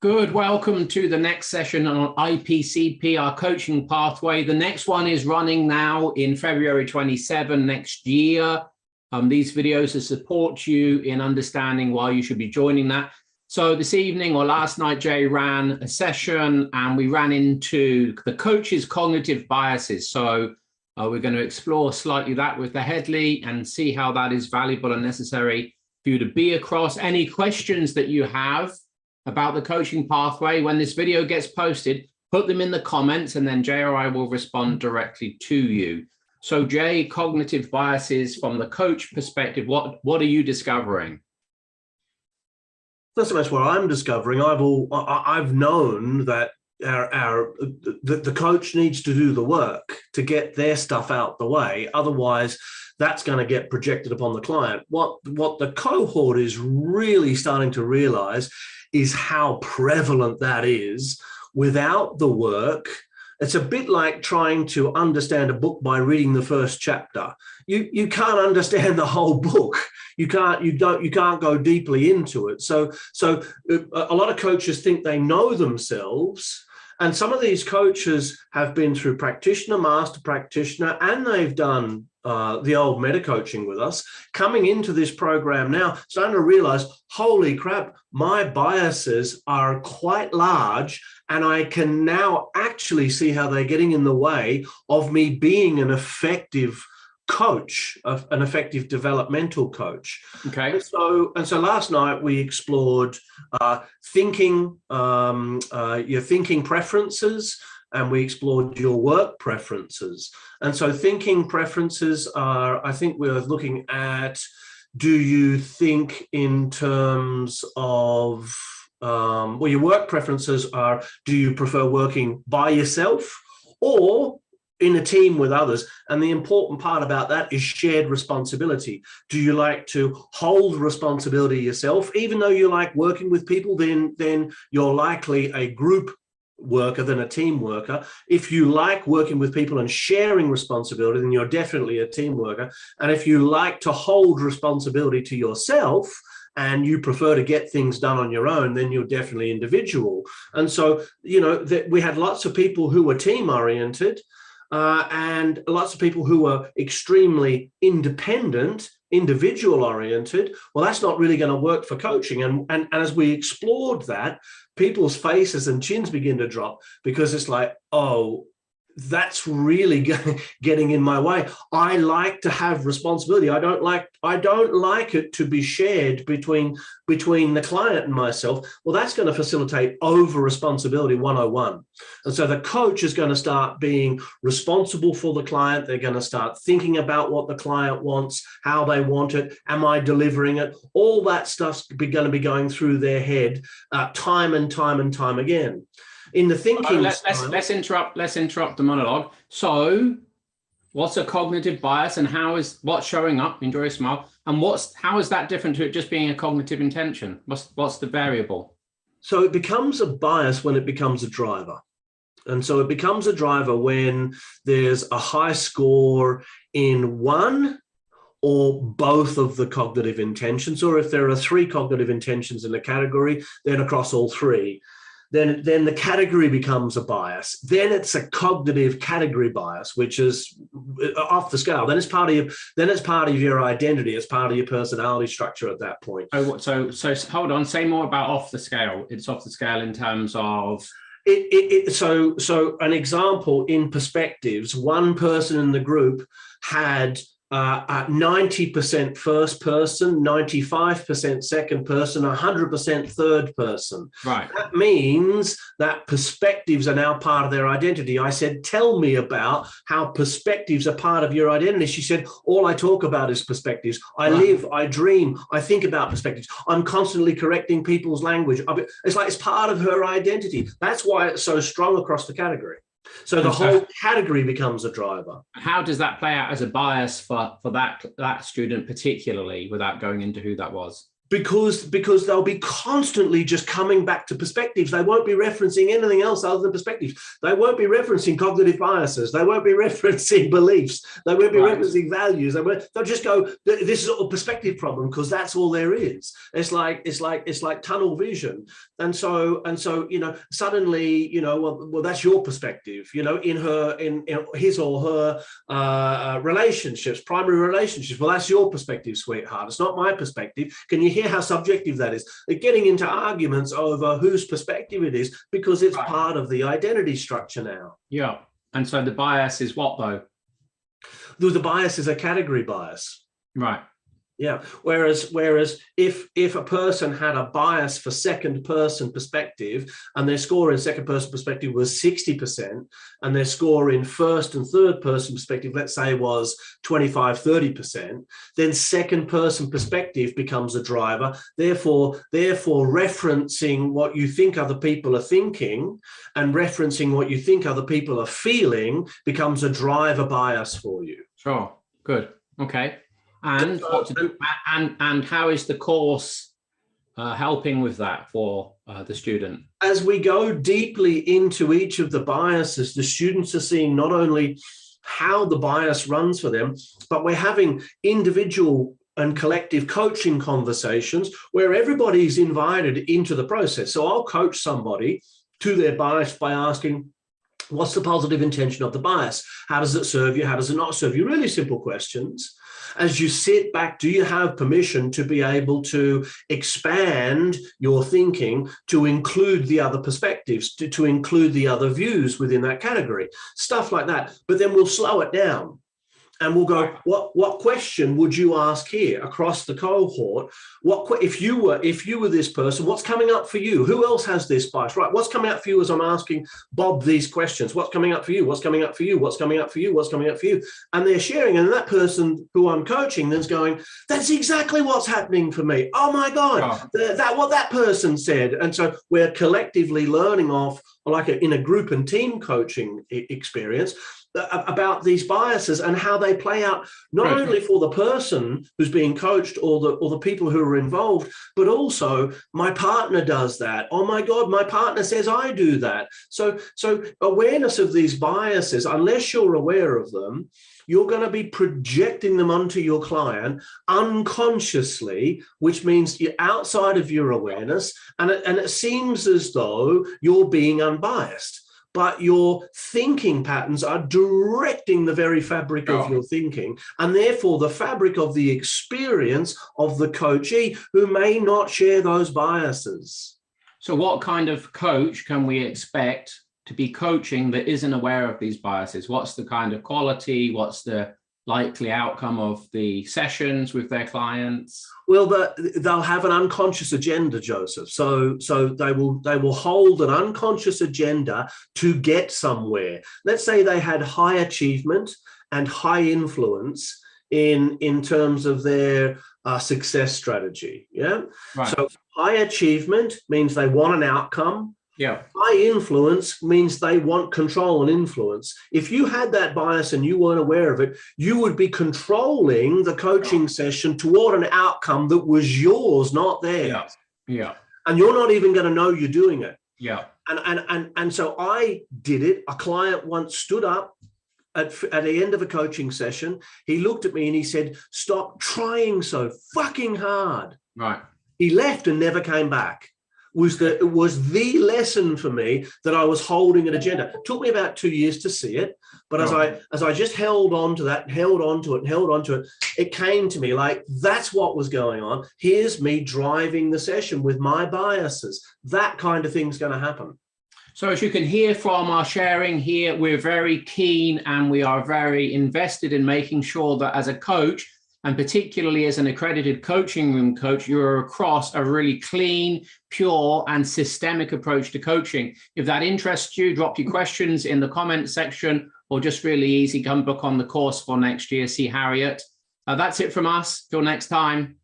Good. Welcome to the next session on IPCP, our coaching pathway. The next one is running now in February 27 next year. These videos to support you in understanding why you should be joining that. So this evening or last night, Jay ran a session and we ran into the coach's cognitive biases. So we're going to explore slightly that with the Headley and see how that is valuable and necessary for you to be across. Any questions that you have about the coaching pathway, when this video gets posted, put them in the comments and then Jay or I will respond directly to you. So Jay, cognitive biases from the coach perspective, what are you discovering? Not so much what I'm discovering. I've known that the coach needs to do the work to get their stuff out the way. Otherwise, that's going to get projected upon the client. What the cohort is really starting to realize is how prevalent that is without the work. It's a bit like trying to understand a book by reading the first chapter. You can't understand the whole book. You can't go deeply into it. So a lot of coaches think they know themselves. And some of these coaches have been through practitioner, master practitioner, and they've done the old meta coaching with us, coming into this program now, starting to realize, holy crap, my biases are quite large, and I can now actually see how they're getting in the way of me being an effective coach, an effective developmental coach. Okay. And so last night we explored your thinking preferences, and we explored your work preferences. And so thinking preferences are, I think we're looking at, do you think in terms of, well, your work preferences are, do you prefer working by yourself or in a team with others? And the important part about that is shared responsibility. Do you like to hold responsibility yourself? Even though you like working with people, then you're likely a group worker than a team worker. If you like working with people and sharing responsibility, then you're definitely a team worker. And if you like to hold responsibility to yourself and you prefer to get things done on your own, then you're definitely individual. And so, we had lots of people who were team oriented, and lots of people who are extremely independent, individual oriented. Well, that's not really going to work for coaching. And as we explored that, people's faces and chins begin to drop, because it's like, oh, that's really getting in my way. I like to have responsibility. I don't like it to be shared between the client and myself. Well, that's going to facilitate over responsibility 101. And so the coach is going to start being responsible for the client. They're going to start thinking about what the client wants, how they want it. Am I delivering it? All that stuff's going to be going through their head time and time and time again. In the thinking, let's interrupt the monologue. So, what's a cognitive bias, and what's showing up in Joy's smile, and how is that different to it just being a cognitive intention? What's the variable? So it becomes a bias when it becomes a driver. And so it becomes a driver when there's a high score in one or both of the cognitive intentions, or if there are 3 cognitive intentions in a category, then across all 3. Then the category becomes a bias. Then it's a cognitive category bias, which is off the scale. Then it's part of your identity. It's part of your personality structure at that point. Oh, so hold on. Say more about off the scale. It's off the scale in terms of. So an example in perspectives. One person in the group had 90% first person, 95% second person, 100% third person. Right. That means that perspectives are now part of their identity. I said, tell me about how perspectives are part of your identity. She said, all I talk about is perspectives. I live, I dream, I think about perspectives. I'm constantly correcting people's language. It's like it's part of her identity. That's why it's so strong across the category. So the whole category becomes a driver. How does that play out as a bias for that student particularly, without going into who that was? because they'll be constantly just coming back to perspectives. They won't be referencing anything else other than perspectives. They won't be referencing cognitive biases. They won't be referencing beliefs. They won't be referencing values. They'll just go, this is a perspective problem, because that's all there is. It's like tunnel vision. And so suddenly, well, that's your perspective, in his or her relationships, primary relationships. Well, that's your perspective, sweetheart. It's not my perspective. Can you hear how subjective that is? They're getting into arguments over whose perspective it is, because it's part of the identity structure now. Yeah. And so the bias is what, though? The bias is a category bias. Right. Yeah. Whereas if a person had a bias for second person perspective, and their score in second person perspective was 60%, and their score in first and third person perspective, let's say, was 25-30%, then second person perspective becomes a driver. Therefore referencing what you think other people are thinking and referencing what you think other people are feeling becomes a driver bias for you. Sure. Good. Okay. And and how is the course helping with that for the student? As we go deeply into each of the biases, the students are seeing not only how the bias runs for them, but we're having individual and collective coaching conversations where everybody's invited into the process. So I'll coach somebody to their bias by asking, what's the positive intention of the bias? How does it serve you? How does it not serve you? Really simple questions. As you sit back, do you have permission to be able to expand your thinking to include the other perspectives, to include the other views within that category? Stuff like that. But then we'll slow it down. And we'll go, what question would you ask here across the cohort? If you were this person, what's coming up for you? Who else has this bias? Right, what's coming up for you as I'm asking Bob these questions? What's coming up for you? What's coming up for you? What's coming up for you? What's coming up for you? And they're sharing, and that person who I'm coaching then's going, that's exactly what's happening for me. Oh my God, what that person said. And so we're collectively learning off, like in a group and team coaching experience, about these biases and how they play out, not only for the person who's being coached or the people who are involved, but also my partner does that. Oh my God, my partner says I do that. So awareness of these biases, unless you're aware of them, you're going to be projecting them onto your client unconsciously, which means you're outside of your awareness, and it seems as though you're being unbiased. But your thinking patterns are directing the very fabric of your thinking, and therefore the fabric of the experience of the coachee who may not share those biases. So what kind of coach can we expect to be coaching that isn't aware of these biases? What's the kind of quality? What's the likely outcome of the sessions with their clients? Well, they'll have an unconscious agenda, Joseph. So they will hold an unconscious agenda to get somewhere. Let's say they had high achievement and high influence in terms of their success strategy. Yeah. Right. So high achievement means they want an outcome. Yeah. High influence means they want control and influence. If you had that bias and you weren't aware of it, you would be controlling the coaching session toward an outcome that was yours, not theirs. Yeah. Yeah. And you're not even going to know you're doing it. Yeah. And so I did it. A client once stood up at the end of a coaching session. He looked at me and he said, "Stop trying so fucking hard." Right. He left and never came back. It was the lesson for me that I was holding an agenda. It took me about 2 years to see it, but as I just held on to that, held on to it, it came to me like, that's what was going on. Here's me driving the session with my biases. That kind of thing's going to happen. So as you can hear from our sharing here, we're very keen and we are very invested in making sure that as a coach, and particularly as an accredited coaching room coach, you're across a really clean, pure, and systemic approach to coaching. If that interests you, drop your questions in the comment section, or just really easy, come book on the course for next year, see Harriet. That's it from us. Till next time.